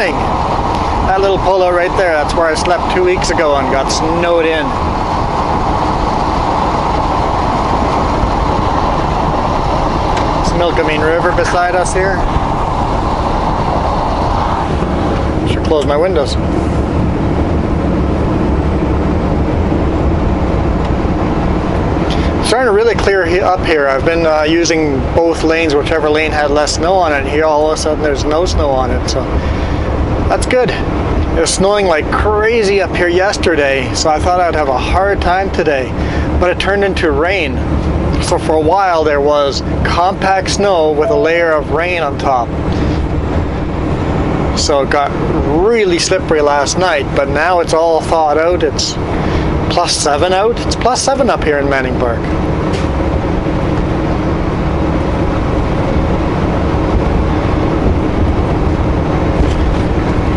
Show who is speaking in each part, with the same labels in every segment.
Speaker 1: morning. That little polo right there, that's where I slept 2 weeks ago and got snowed in. Milkameen River beside us here. Should close my windows. It's starting to really clear up here. I've been using both lanes, whichever lane had less snow on it. Here all of a sudden there's no snow on it, so that's good. It was snowing like crazy up here yesterday, so I thought I'd have a hard time today, but it turned into rain. So for a while there was compact snow with a layer of rain on top. So it got really slippery last night, but now it's all thawed out. It's +7 out. It's +7 up here in Manning Park.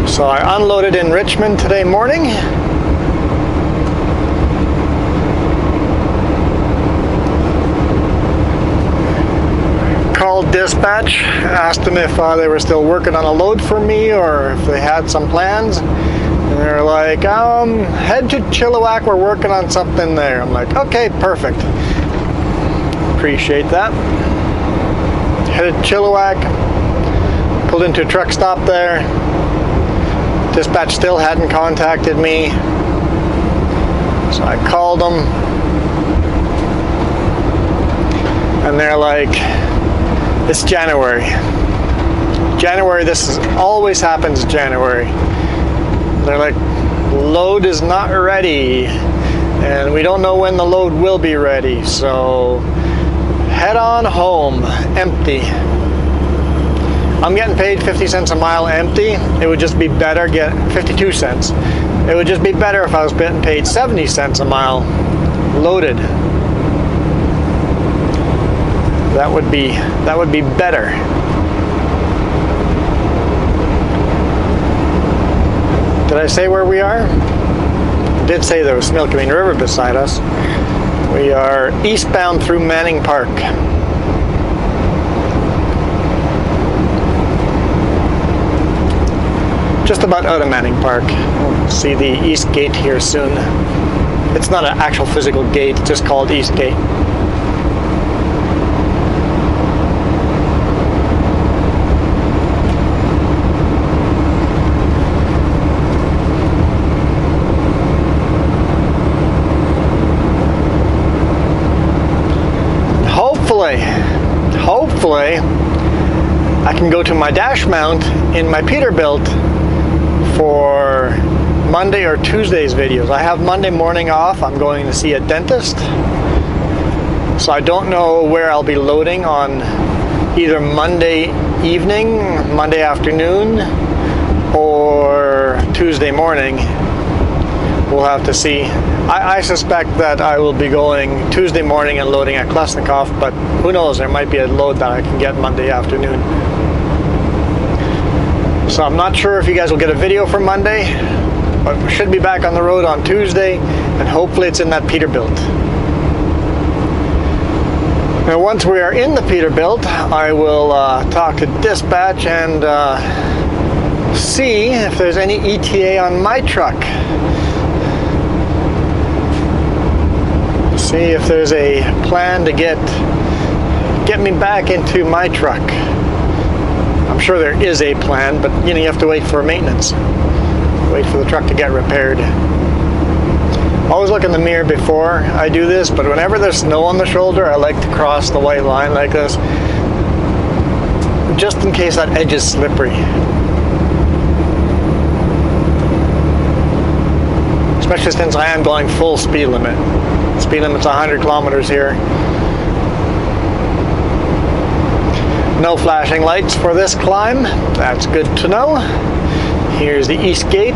Speaker 1: So I unloaded in Richmond today morning. Called dispatch, asked them if they were still working on a load for me or if they had some plans. And they're like, head to Chilliwack, we're working on something there. I'm like, okay, perfect. Appreciate that. Headed to Chilliwack, pulled into a truck stop there. Dispatch still hadn't contacted me. So I called them. And they're like, it's January. This always happens January. They're like, load is not ready, and we don't know when the load will be ready, so head on home, empty. I'm getting paid 50 cents a mile empty. It would just be better, get 52 cents. It would just be better if I was getting paid 70 cents a mile loaded. That would be better. Did I say where we are? I did say there was Milkameen River beside us. We are eastbound through Manning Park. Just about out of Manning Park. We'll see the East Gate here soon. It's not an actual physical gate, it's just called East Gate. Hopefully, I can go to my dash mount in my Peterbilt for Monday or Tuesday's videos. I have Monday morning off. I'm going to see a dentist. So I don't know where I'll be loading on either Monday evening, Monday afternoon, or Tuesday morning. We'll have to see. I suspect that I will be going Tuesday morning and loading at Klesnikoff, but who knows, there might be a load that I can get Monday afternoon. So I'm not sure if you guys will get a video for Monday, but we should be back on the road on Tuesday, and hopefully it's in that Peterbilt. Now once we are in the Peterbilt, I will talk to dispatch and see if there's any ETA on my truck. See if there's a plan to get me back into my truck. I'm sure there is a plan, but you have to wait for maintenance. Wait for the truck to get repaired. Always look in the mirror before I do this, but whenever there's snow on the shoulder, I like to cross the white line like this, just in case that edge is slippery. Especially since I am going full speed limit. Speed limit's 100 kilometers here. No flashing lights for this climb. That's good to know. Here's the East Gate.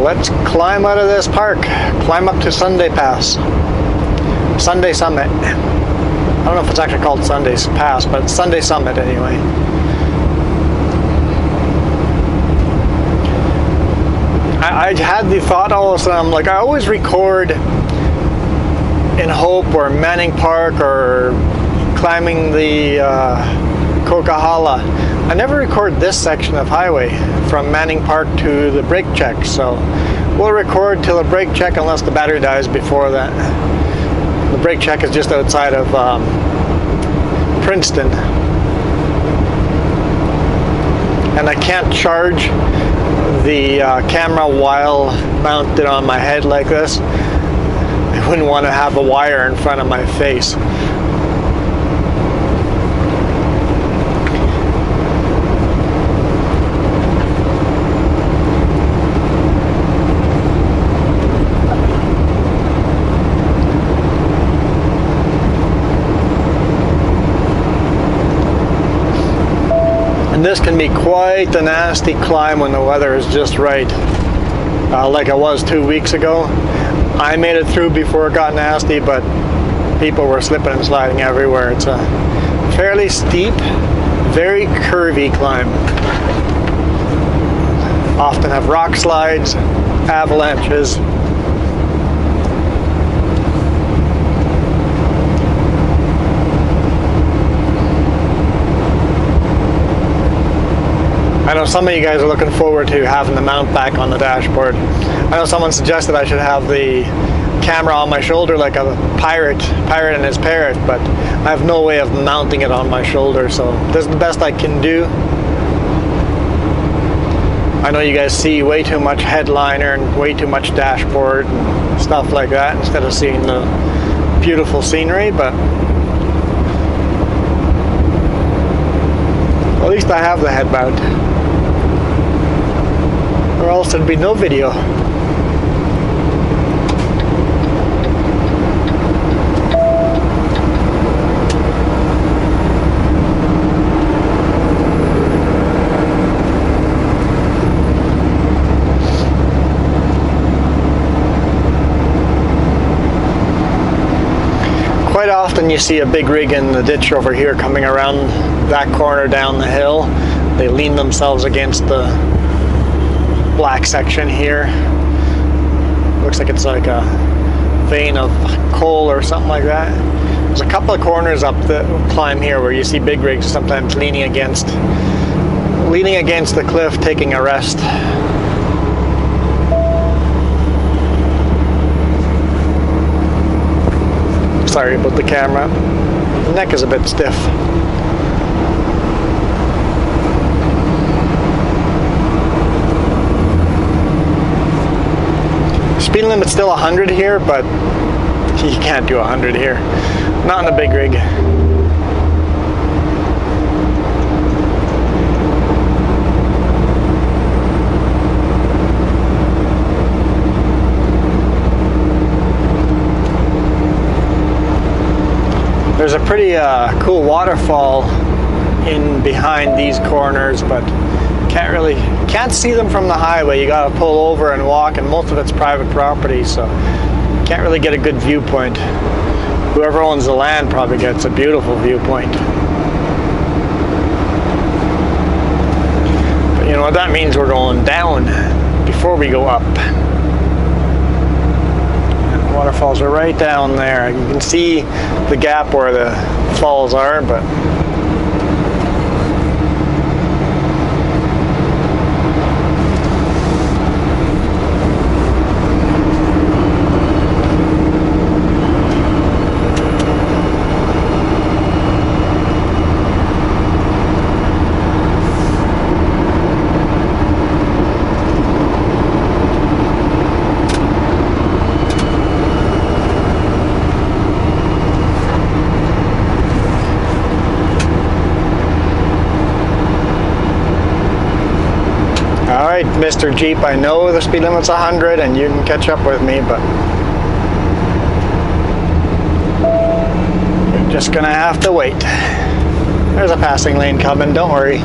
Speaker 1: Let's climb out of this park. Climb up to Sunday Pass. Sunday Summit. I don't know if it's actually called Sunday Pass, but it's Sunday Summit anyway. I had the thought all of a sudden, I'm like, I always record in Hope or Manning Park or climbing the Coquihalla. I never record this section of highway from Manning Park to the brake check, so we'll record till the brake check unless the battery dies before that. The brake check is just outside of Princeton. And I can't charge the camera while mounted on my head like this. I wouldn't want to have a wire in front of my face. And this can be quite the nasty climb when the weather is just right, like it was 2 weeks ago. I made it through before it got nasty, but people were slipping and sliding everywhere. It's a fairly steep, very curvy climb. Often have rock slides, avalanches. I know some of you guys are looking forward to having the mount back on the dashboard. I know someone suggested I should have the camera on my shoulder like a pirate and his parrot, but I have no way of mounting it on my shoulder, so this is the best I can do. I know you guys see way too much headliner and way too much dashboard and stuff like that instead of seeing the beautiful scenery, but at least I have the head mount. Or else there'd be no video. Quite often you see a big rig in the ditch over here coming around that corner down the hill. They lean themselves against the black section here. Looks like it's like a vein of coal or something like that. There's a couple of corners up the climb here where you see big rigs sometimes leaning against the cliff, taking a rest. Sorry about the camera. The neck is a bit stiff. Speed limit's still 100 here, but you can't do 100 here. Not in a big rig. There's a pretty cool waterfall in behind these corners, but can't see them from the highway. You gotta pull over and walk, and most of it's private property, so can't really get a good viewpoint. Whoever owns the land probably gets a beautiful viewpoint. But you know what that means? We're going down before we go up. And the waterfalls are right down there. You can see the gap where the falls are, but Alright, Mr. Jeep, I know the speed limit's 100 and you can catch up with me, but you're just gonna have to wait. There's a passing lane coming, don't worry.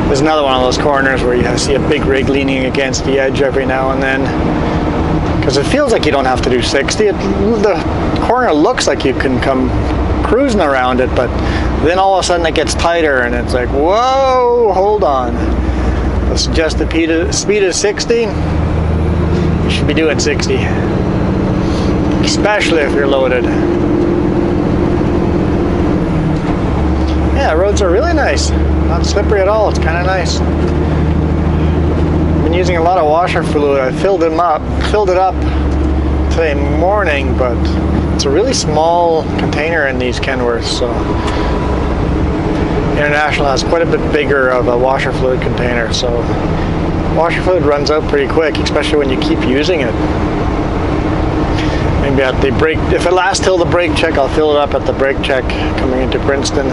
Speaker 1: There's another one of those corners where you see a big rig leaning against the edge every now and then. Because it feels like you don't have to do 60. The corner looks like you can come cruising around it, but Then all of a sudden it gets tighter and it's like, whoa, hold on. The suggested speed is 60. You should be doing 60. Especially if you're loaded. Yeah, roads are really nice. Not slippery at all. It's kind of nice. I've been using a lot of washer fluid. I filled it up today morning, but it's a really small container in these Kenworths, so International has quite a bit bigger of a washer fluid container, so washer fluid runs out pretty quick, especially when you keep using it. Maybe at the brake, if it lasts till the brake check, I'll fill it up at the brake check coming into Princeton.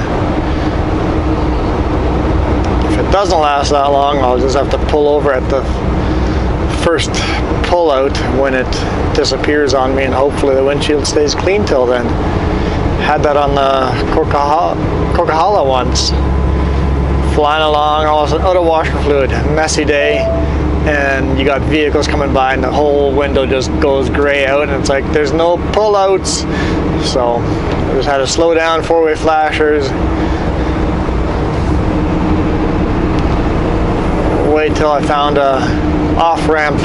Speaker 1: If it doesn't last that long, I'll just have to pull over at the first pull out when it disappears on me, and hopefully the windshield stays clean till then. Had that on the Coquihalla once. Flying along, all of a sudden, out of washer fluid, messy day, and you got vehicles coming by and the whole window just goes gray out, and it's like there's no pull-outs, so I just had to slow down, four-way flashers, wait till I found a off-ramp,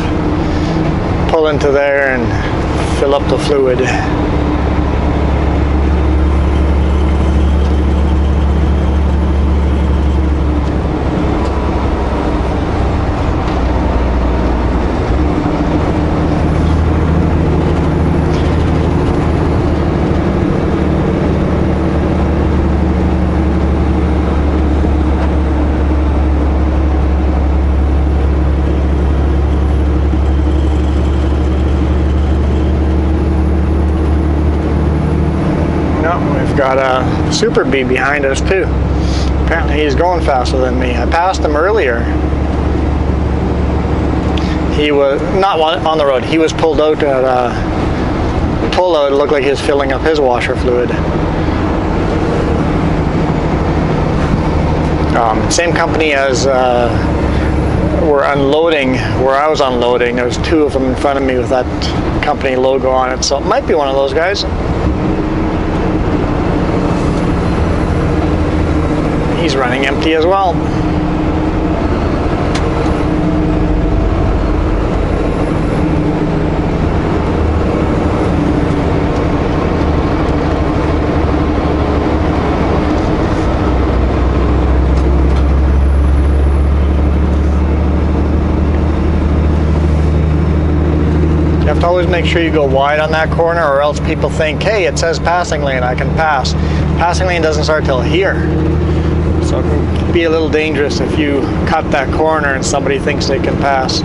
Speaker 1: pull into there and fill up the fluid. Got a Super B behind us too. Apparently he's going faster than me. I passed him earlier. He was not on the road. He was pulled out at a pull-out. It looked like he was filling up his washer fluid. Same company as were unloading where I was unloading. There was two of them in front of me with that company logo on it, so it might be one of those guys. He's running empty as well. You have to always make sure you go wide on that corner, or else people think, hey, it says passing lane, I can pass. Passing lane doesn't start till here. So it can be a little dangerous if you cut that corner and somebody thinks they can pass.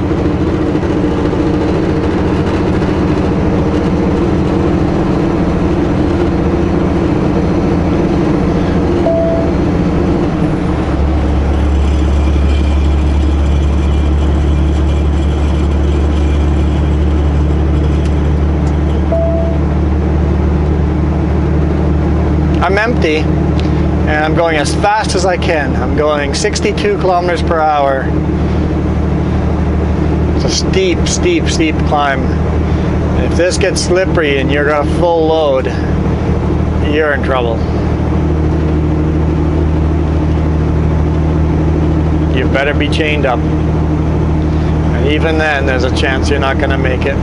Speaker 1: I'm empty. And I'm going as fast as I can. I'm going 62 kilometers per hour. It's a steep, steep, steep climb. And if this gets slippery and you're got a full load, you're in trouble. You better be chained up. And even then, there's a chance you're not going to make it.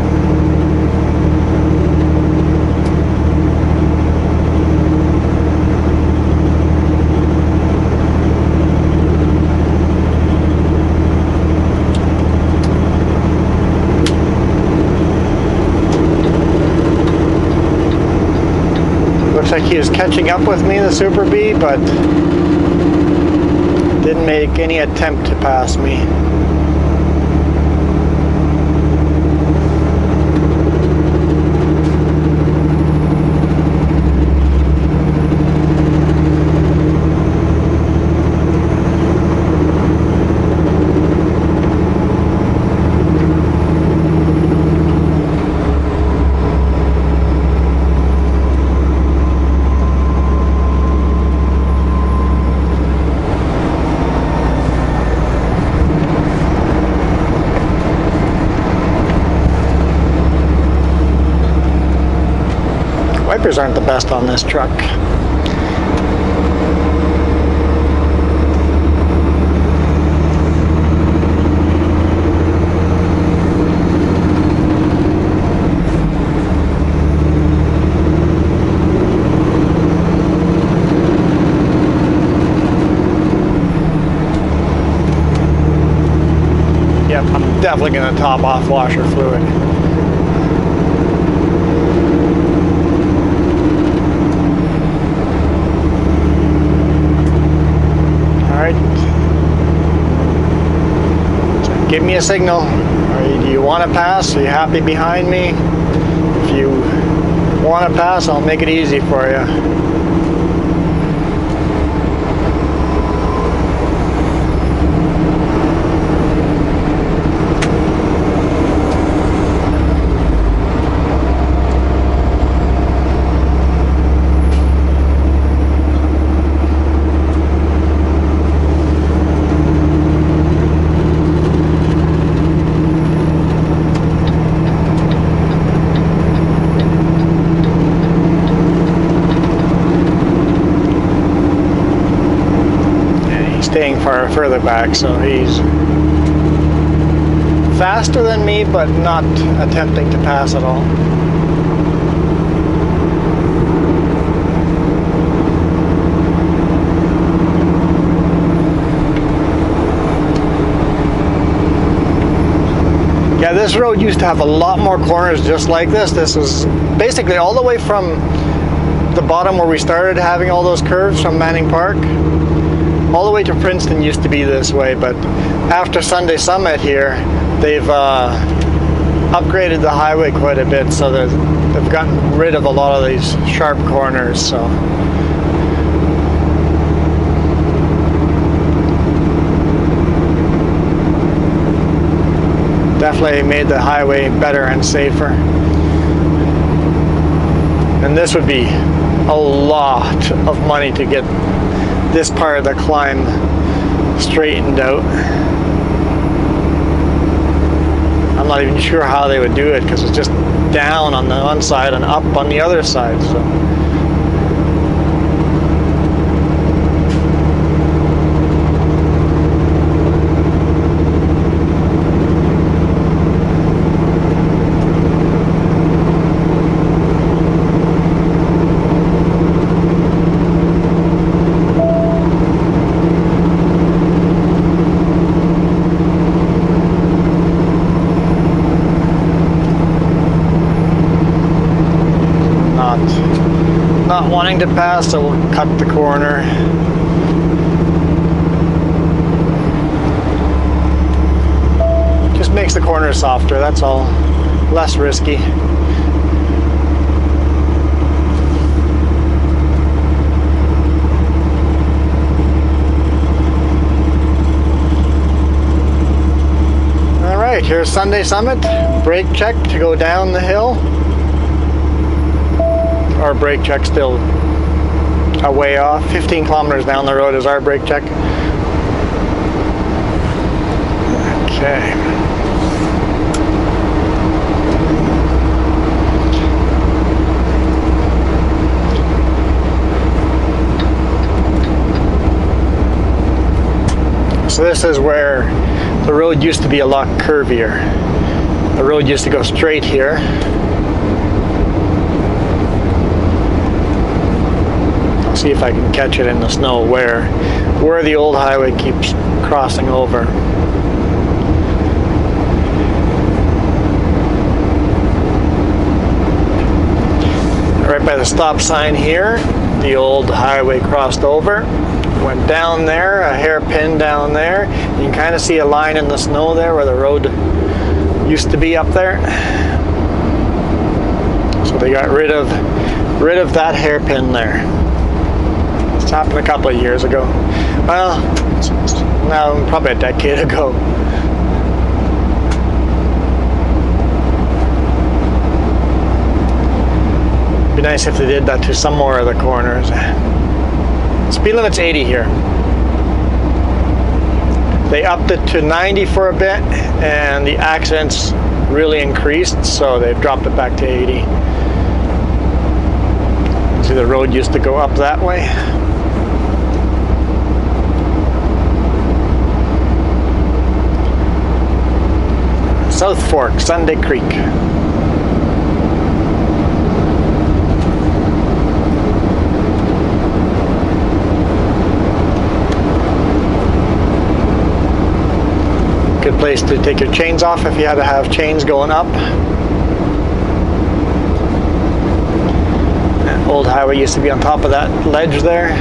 Speaker 1: Looks like he was catching up with me, the Super B, but didn't make any attempt to pass me. Wipers aren't the best on this truck. definitely going to top off washer fluid. Alright. So give me a signal. Do you want to pass? Are you happy behind me? If you want to pass, I'll make it easy for you. Staying further back, so he's faster than me, but not attempting to pass at all. Yeah, this road used to have a lot more corners just like this. This was basically all the way from the bottom where we started having all those curves from Manning Park. All the way to Princeton used to be this way, but after Sunday Summit here, they've upgraded the highway quite a bit, so they've gotten rid of a lot of these sharp corners. So definitely made the highway better and safer. And this would be a lot of money to get this part of the climb straightened out. I'm not even sure how they would do it, because it's just down on the one side and up on the other side. So not wanting to pass, so we'll cut the corner. Just makes the corner softer, that's all. Less risky. Alright, here's Sunday Summit. Brake check to go down the hill. Our brake check still a way off. 15 kilometers down the road is our brake check. Okay. So this is where the road used to be a lot curvier. The road used to go straight here. See if I can catch it in the snow where the old highway keeps crossing over. Right by the stop sign here, the old highway crossed over, went down there, a hairpin down there. You can kind of see a line in the snow there where the road used to be up there. So they got rid of that hairpin there. It's happened a couple of years ago. Well, no, probably a decade ago. It'd be nice if they did that to some more of the corners. Speed limit's 80 here. They upped it to 90 for a bit, and the accidents really increased, so they've dropped it back to 80. See, the road used to go up that way. South Fork, Sunday Creek. Good place place to take your chains off if you had to have chains going up. That old highway used to be on top of that ledge there.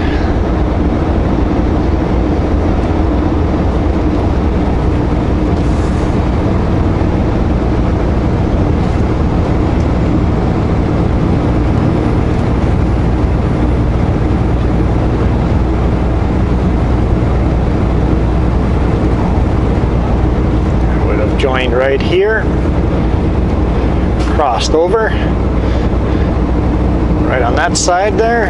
Speaker 1: Joined right here, crossed over, right on that side there.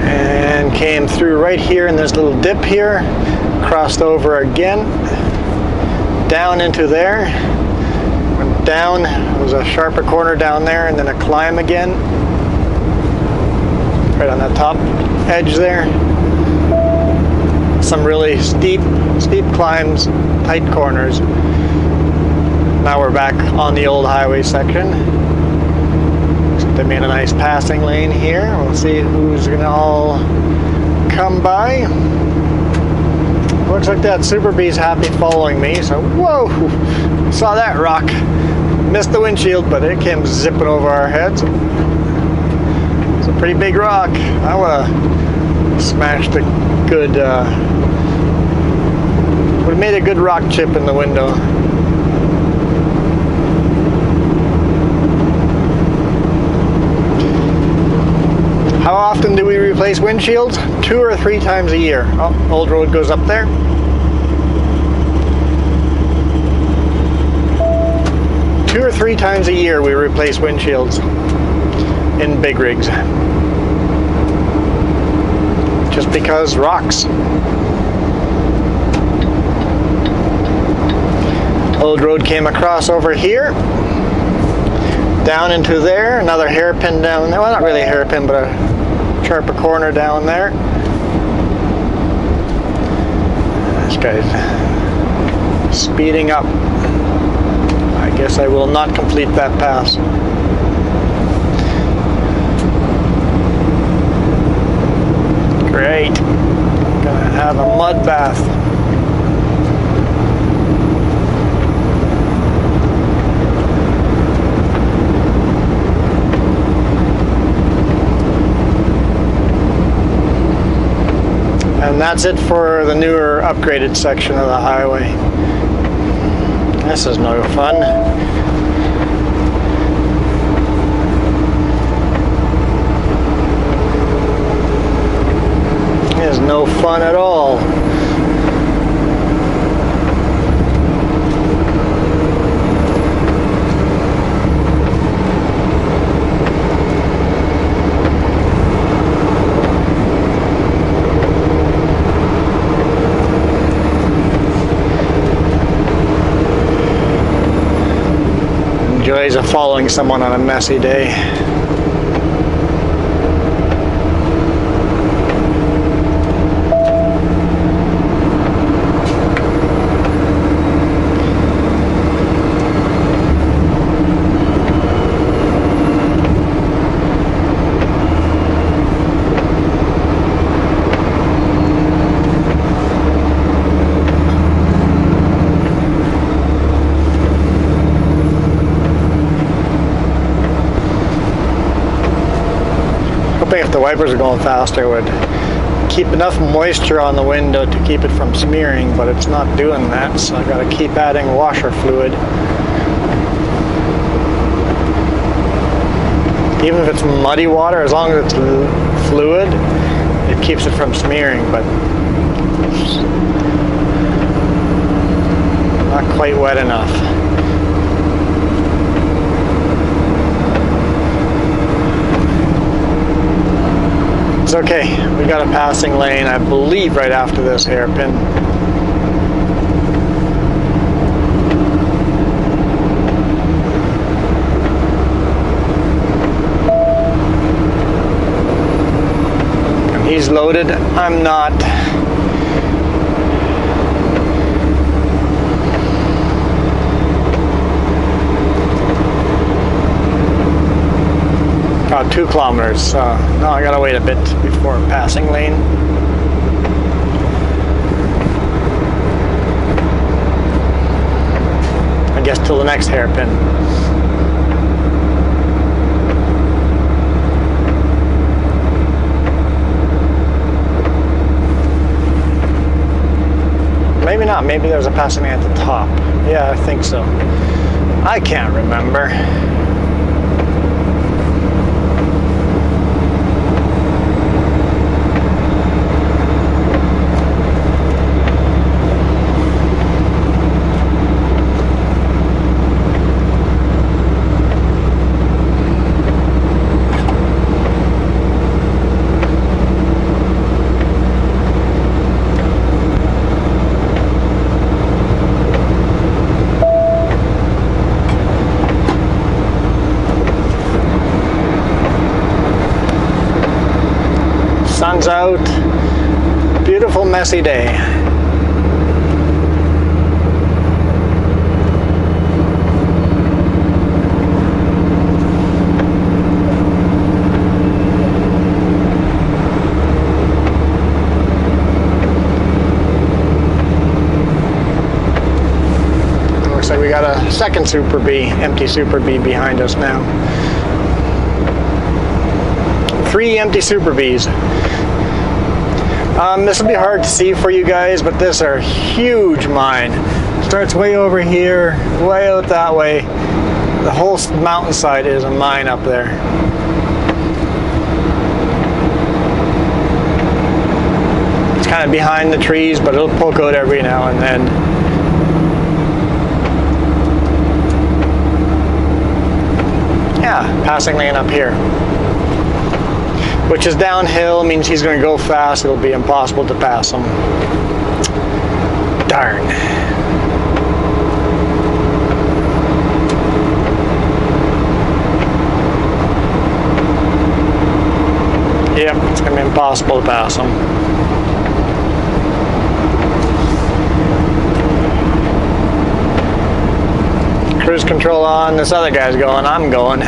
Speaker 1: And came through right here in this little dip here, crossed over again, down into there. Down, there was a sharper corner down there, and then a climb again, right on that top edge there. Some really steep climbs, tight corners. Now we're back on the old highway section. They made a nice passing lane here. We'll see who's gonna all come by. Looks like that Super Bee's happy following me, so whoa! Saw that rock. Missed the windshield, but it came zipping over our heads. It's a pretty big rock. I would have smashed a good, would have made a good rock chip in the window. How often do we replace windshields? 2 or 3 times a year. Oh, old road goes up there. 2 or 3 times a year we replace windshields in big rigs. Just because rocks. Old road came across over here, down into there, another hairpin down there. Well, not really a hairpin, but a sharper corner down there. This guy's speeding up. I guess I will not complete that pass. Great. Gonna have a mud bath. And that's it for the newer upgraded section of the highway. This is no fun. It is no fun at all. Joys of following someone on a messy day. If the wipers are going faster, it would keep enough moisture on the window to keep it from smearing, but it's not doing that, so I gotta keep adding washer fluid. Even if it's muddy water, as long as it's fluid, it keeps it from smearing, but it's not quite wet enough. It's okay, we got a passing lane, I believe, right after this hairpin. And he's loaded, I'm not. about 2 kilometers. No, I gotta wait a bit before passing lane. I guess till the next hairpin. Maybe not. Maybe there's a passing lane at the top. Yeah, I think so. I can't remember. Sun's out. Beautiful, messy day. Looks like we got a second Super B, empty Super B behind us now. 3 empty Super Bs. This will be hard to see for you guys, but this are huge mine. Starts way over here, way out that way. The whole mountainside is a mine up there. It's kind of behind the trees, but it'll poke out every now and then. Yeah, passing lane up here. Which is downhill, means he's going to go fast. It'll be impossible to pass him. Darn. Yep, it's going to be impossible to pass him. Cruise control on. This other guy's going. I'm going.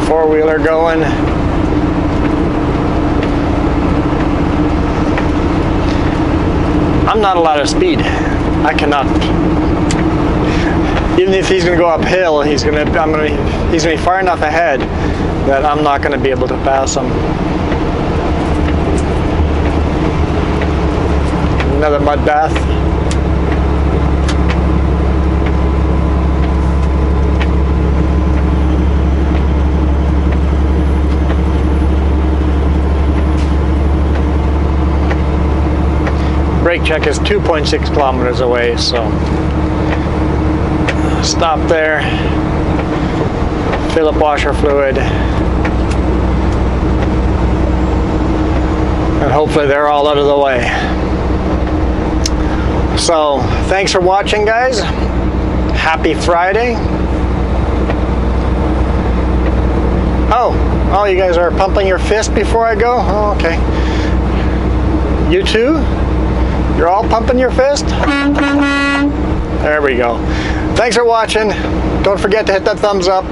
Speaker 1: Four-wheeler going. I'm not a lot of speed. I cannot. Even if he's going to go uphill, he's going to be far enough ahead that I'm not going to be able to pass him. Another mud bath. Brake check is 2.6 kilometers away, so stop there, fill up washer fluid, and hopefully they're all out of the way. So thanks for watching, guys. Happy Friday. Oh, you guys are pumping your fist before I go? Oh, okay. You too? You're all pumping your fist? There we go. Thanks for watching. Don't forget to hit that thumbs up.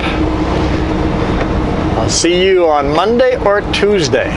Speaker 1: I'll see you on Monday or Tuesday.